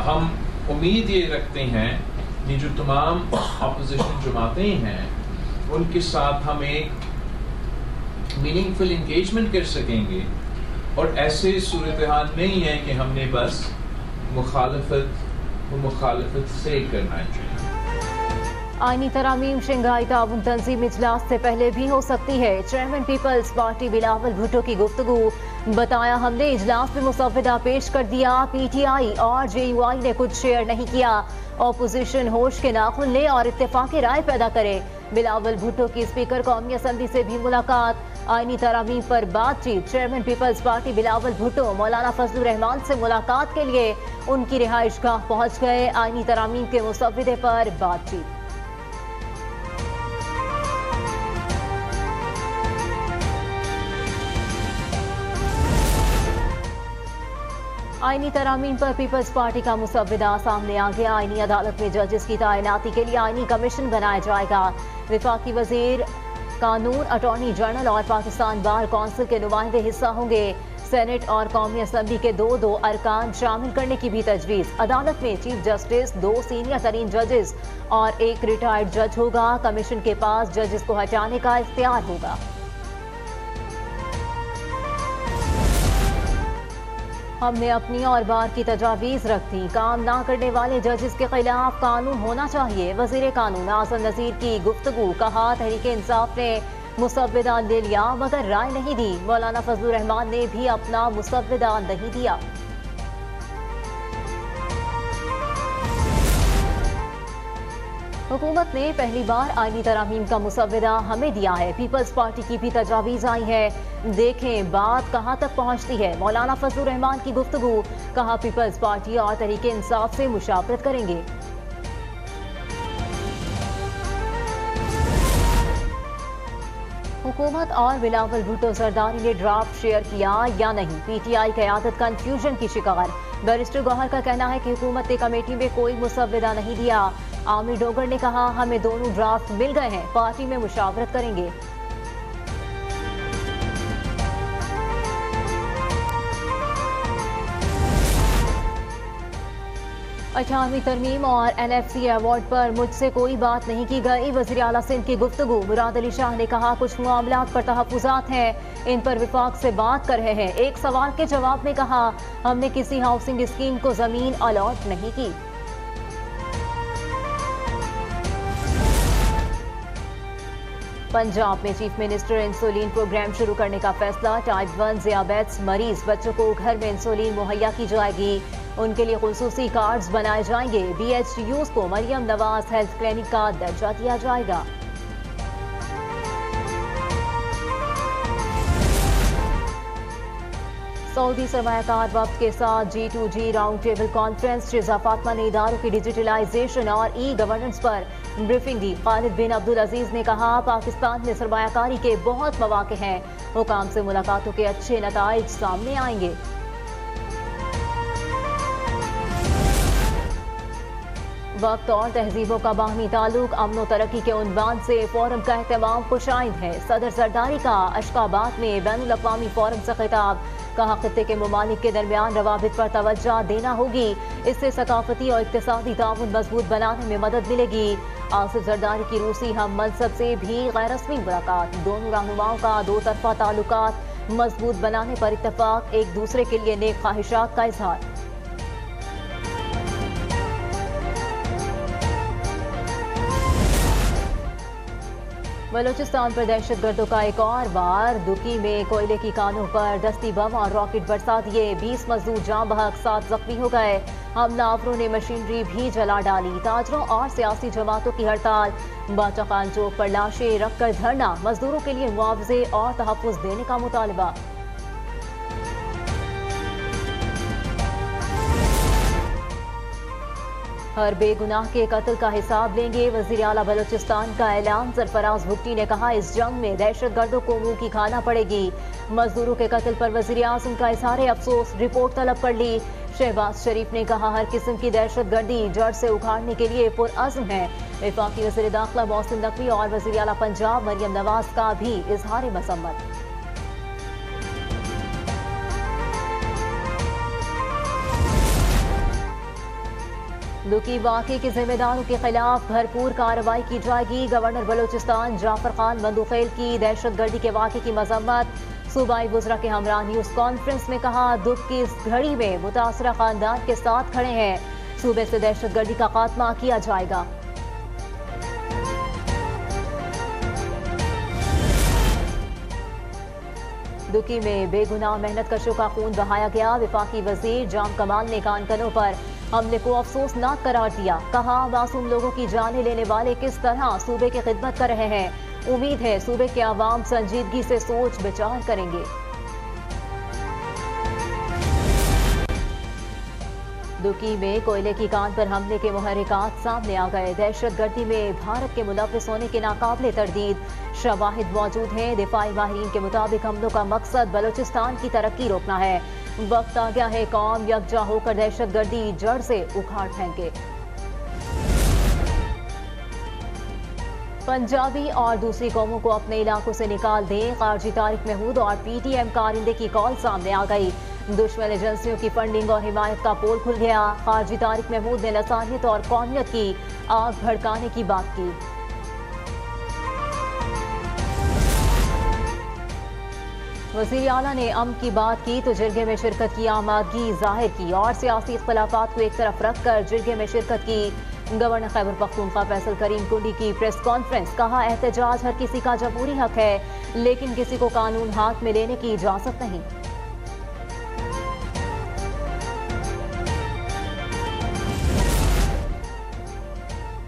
हम उम्मीद ये रखते हैं कि जो तमाम अपोजिशन जमातें हैं उनके साथ हम एक मीनिंगफुल इंगेजमेंट कर सकेंगे, और ऐसे सूरत हाल नहीं है कि हमने बस मुखालफत से करना चाहिए। आईनी तरामीम शंघाई ताउन तंजीम इजलास से पहले भी हो सकती है। चेयरमैन पीपल्स पार्टी बिलावल भुट्टो की गुफ्तगू। बताया, हमने इजलास में मुसव्वदा पेश कर दिया, PTI और JUI ने कुछ शेयर नहीं किया। ऑपोजिशन होश के नाखुन ले और इत्तेफाकी राय पैदा करे। बिलावल भुट्टो की स्पीकर कौमी असम्बली से भी मुलाकात। आईनी तरामीम पर बातचीत। चेयरमैन पीपल्स पार्टी बिलावल भुट्टो मौलाना फजलुर रहमान से मुलाकात के लिए उनकी रिहाइश गाह पहुँच गए। आईनी तरामीम के मुसव्वदे पर बातचीत। आईनी तरामीम पर पीपल्स पार्टी का मुसव्वदा सामने आ गया। आईनी अदालत में जजेस की तैनाती के लिए आईनी कमीशन बनाया जाएगा। वफाकी वजीर कानून, अटॉर्नी जनरल और पाकिस्तान बार कौंसिल के नुमाइंदे हिस्सा होंगे। सेनेट और कौमी असम्बली के दो अरकान शामिल करने की भी तजवीज़। अदालत में चीफ जस्टिस, 2 सीनियर तरीन जजेस और 1 रिटायर्ड जज होगा। कमीशन के पास जजेस को हटाने का इख्तियार होगा। हमने अपनी और बार की तजावीज़ रख दी। काम ना करने वाले जजेस के खिलाफ कानून होना चाहिए। वजीर कानून आज़म नज़ीर की गुफ्तगू। कहा, तहरीक इंसाफ ने मुसव्वदा ले लिया मगर राय नहीं दी। मौलाना फजलुर रहमान ने भी अपना मुसव्वदा नहीं दिया। हुकूमत ने पहली बार आईनी तरामीम का मुसव्वदा हमें दिया है। पीपल्स पार्टी की भी तजावीज़ आई है, देखें बात कहां तक पहुंचती है। मौलाना फजलुर रहमान की गुफ्तगू। कहा, पीपल्स पार्टी और तहरीके इंसाफ से मुशावरत करेंगे। हुकूमत और बिलावल भुट्टो जरदारी ने ड्राफ्ट शेयर किया या नहीं। PTI क़यादत कंफ्यूजन की शिकार। बैरिस्टर गौहर का कहना है कि हुकूमत ने कमेटी में कोई मुसव्वदा नहीं दिया। आमिर डोगर ने कहा, हमें दोनों ड्राफ्ट मिल गए हैं, पार्टी में मुशावरत करेंगे। अठारहवीं तरमीम और NFC अवार्ड पर मुझसे कोई बात नहीं की गई। वज़ीर आला सिंध की गुफ्तगू। मुराद अली शाह ने कहा, कुछ मामलात पर तहफ़्फ़ुज़ात हैं, इन पर विफाक से बात कर रहे हैं। एक सवाल के जवाब में कहा, हमने किसी हाउसिंग स्कीम को ज़मीन अलॉट नहीं की। पंजाब में चीफ मिनिस्टर इंसुलिन प्रोग्राम शुरू करने का फैसला। टाइप 1 ज़ियाबेट्स मरीज बच्चों को घर में इंसुलिन मुहैया की जाएगी। उनके लिए खुसूसी कार्ड्स बनाए जाएंगे। BHTUs को मरियम नवाज हेल्थ क्लिनिक का दर्जा दिया जाएगा। सऊदी सरमायाकार वक्त के साथ G2G round table conference. शिजा Fatima ने इदारों की डिजिटलाइजेशन और गवर्नेंस पर ब्रीफिंग दी। खालिद बिन अब्दुल अजीज ने कहा, पाकिस्तान में सरमायाकारी के बहुत मौके हैं, हुकाम से मुलाकातों के अच्छे नताइज सामने आएंगे। वक्त और तहजीबों का बाहमी ताल्लुक, अमन व तरक्की के उन्वान से फोरम का एहतमाम खुशाइंद है। सदर जरदारी का अशकाबाद में बैनुल अक़वामी फोरम से खिताब। कहा, खित्ते के ममालिक के दरमियान रवाबित पर तवज्जो देना होगी, इससे सकाफती और इक़्तिसादी ताउन मजबूत बनाने में मदद मिलेगी। आसिफ जरदारी की रूसी हम मनसब से भी गैर रस्मी मुलाकात। दोनों रहनुमाओं का 2 तरफ़ा ताल्लुकात मजबूत बनाने पर इत्तफाक। एक दूसरे के लिए नेक ख्वाहिशात का इजहार। बलोचिस्तान पर दहशतगर्दों का एक और वार। दुकी में कोयले की कानों पर दस्ती बम और रॉकेट बरसा दिए। 20 मजदूर जाँ बहक, 7 जख्मी हो गए। हमलावरों ने मशीनरी भी जला डाली। ताजरों और सियासी जमातों की हड़ताल। बाचा खान चौक पर लाशें रखकर धरना। मजदूरों के लिए मुआवजे और तहफ़्फ़ुज़ देने का मुतालबा। हर बेगुनाह के कत्ल का हिसाब लेंगे, वज़ीर आला बलोचिस्तान का ऐलान। सरफराज भुट्टी ने कहा, इस जंग में दहशतगर्दों को मुंह की खाना पड़ेगी। मजदूरों के कत्ल पर वज़ीर आज़म का इज़हार अफसोस। रिपोर्ट तलब कर ली। शहबाज शरीफ ने कहा, हर किस्म की दहशतगर्दी जड़ से उखाड़ने के लिए पुरअज़्म है। वफाकी वज़ीर दाखिला मोहसिन नकवी और वज़ीर आला पंजाब मरियम नवाज का भी इज़हार मज़म्मत। दुखी वाक़े के जिम्मेदारों के खिलाफ भरपूर कार्रवाई की जाएगी। गवर्नर बलोचिस्तान जाफर खान मंदुखेल की दहशतगर्दी के वाक़े की मजम्मत। सूबाई वज़रा के हमरा न्यूज़ कॉन्फ्रेंस में कहा, दुख की इस घड़ी में मुतासरा खानदान के साथ खड़े हैं। सूबे से दहशतगर्दी का खात्मा किया जाएगा। दुखी में बेगुनाह मेहनत कशों का खून बहाया गया। विफाकी वजीर जाम कमाल ने कानकनों पर हमले को अफसोसनाक करार दिया। कहा, मासूम लोगों की जानें लेने वाले किस तरह सूबे की खिदमत कर रहे हैं। उम्मीद है सूबे के अवाम संजीदगी से सोच विचार करेंगे। दुखी में कोयले की कान पर हमले के मुहर्रिकात सामने आ गए। दहशतगर्दी में भारत के मुलव्विस होने के नाकाबिले तरदीद शवाहिद मौजूद हैं। दिफाई माहिरीन के मुताबिक हमलों का मकसद बलोचिस्तान की तरक्की रोकना है। वक्त आ गया है कौम यकजा होकर दहशतगर्दी जड़ से उखाड़ फेंके। पंजाबी और दूसरी कौमों को अपने इलाकों से निकाल दें। खारजी तारिक महमूद और PTM कारिंदे की कॉल सामने आ गई। दुश्मन एजेंसियों की फंडिंग और हिमायत का पोल खुल गया। खारजी तारिक महमूद ने लसानियत और कौमियत की आग भड़काने की बात की। वज़ीर आला ने अमन की बात की तो जिरगे में शिरकत की आमादगी जाहिर की और सियासी इख्तलाफात को एक तरफ रखकर जिरगे में शिरकत की। गवर्नर खैबर पख्तूनख्वा फैसल करीम कुंडी की प्रेस कॉन्फ्रेंस। कहा, एहतजाज हर किसी का जमहूरी हक है, लेकिन किसी को कानून हाथ में लेने की इजाजत नहीं।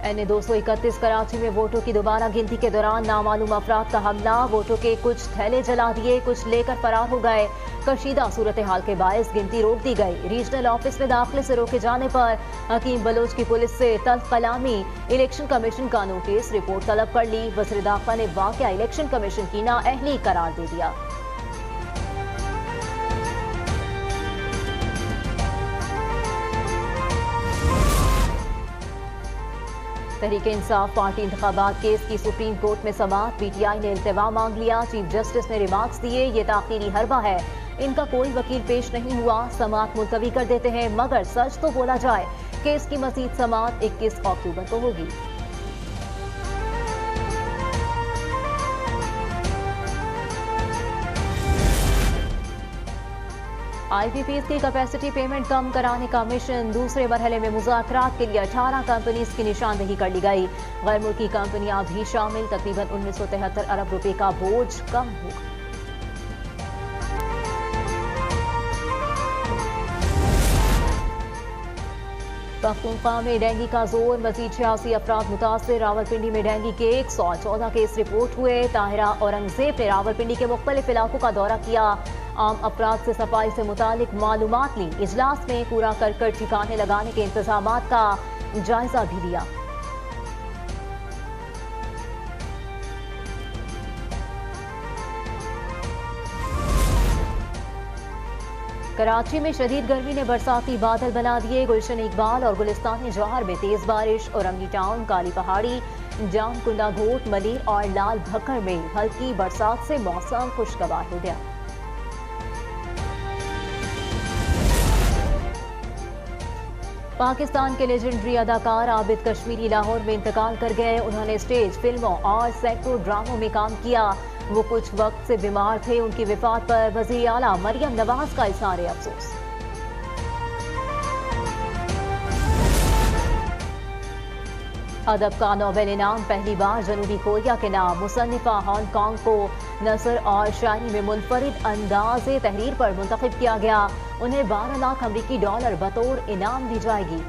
NA 231 कराची में वोटों की दोबारा गिनती के दौरान नामालूम अफराद का हमला। वोटों के कुछ थैले जला दिए, कुछ लेकर फरार हो गए। कशीदा सूरत हाल के बायस गिनती रोक दी गई। रीजनल ऑफिस में दाखिले से रोके जाने पर हकीम बलोच की पुलिस से तल्ख कलामी। इलेक्शन कमीशन का नोटिस, रिपोर्ट तलब कर ली। वज़ीर दाखिला ने वाक़या इलेक्शन कमीशन की नाअहली करार दे दिया। तहरीके इंसाफ पार्टी इंतखाबात केस की सुप्रीम कोर्ट में समाअत। PTI ने इल्तिवा मांग लिया। चीफ जस्टिस ने रिमार्क्स दिए, ये ताखीरी हरबा है, इनका कोई वकील पेश नहीं हुआ, समाअत मुलतवी कर देते हैं। मगर सच तो बोला जाए, केस की मजीद समाअत 21 अक्टूबर को होगी। IPPs की कैपेसिटी पेमेंट कम कराने का मिशन। दूसरे मरहले में मुज़ाकरात के लिए 18 कंपनीज की निशानदेही कर ली गई। गैर मुल्की कंपनियां भी शामिल। तकरीबन 1973 अरब रुपए का बोझ कम होगा। पख्तूनख्वा में डेंगू का जोर, मजीद 86 अफराद मुतासिर। रावलपिंडी में डेंगू के 114 केस रिपोर्ट हुए। ताहिरा औरंगजेब ने रावलपिंडी के मुख्तलिफ इलाकों का दौरा किया। आम अफराद से सफाई से मुतालिक मालूमात ली। इजलास में कूड़ा करकट ठिकाने लगाने के इंतजामात का जायजा भी लिया। कराची में शदीद गर्मी ने बरसाती बादल बना दिए। गुलशन इकबाल और गुलिस्तान जौहर में तेज बारिश। औरंगी टाउन, काली पहाड़ी, जाम कुंडा घोट, मलिर और लाल भक्कड़ में हल्की बरसात से मौसम खुशगवार हो गया। पाकिस्तान के लेजेंडरी अदाकार आबिद कश्मीरी लाहौर में इंतकाल कर गए। उन्होंने स्टेज, फिल्मों और सैकड़ों ड्रामों में काम किया। वो कुछ वक्त से बीमार थे। उनकी विफात पर वज़ीर आला मरियम नवाज का इज़हार अफसोस। अदब का नोबेल इनाम पहली बार जनूबी कोरिया के नाम। मुसन्निफा हांगकांग को नसर और शायरी में मुनफरिद अंदाज़े तहरीर पर मुंतखब किया गया। उन्हें 12 लाख अमरीकी डॉलर बतौर इनाम दी जाएगी।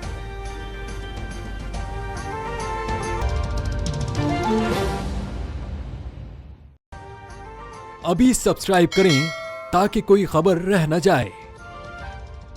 अभी सब्सक्राइब करें ताकि कोई खबर रह न जाए।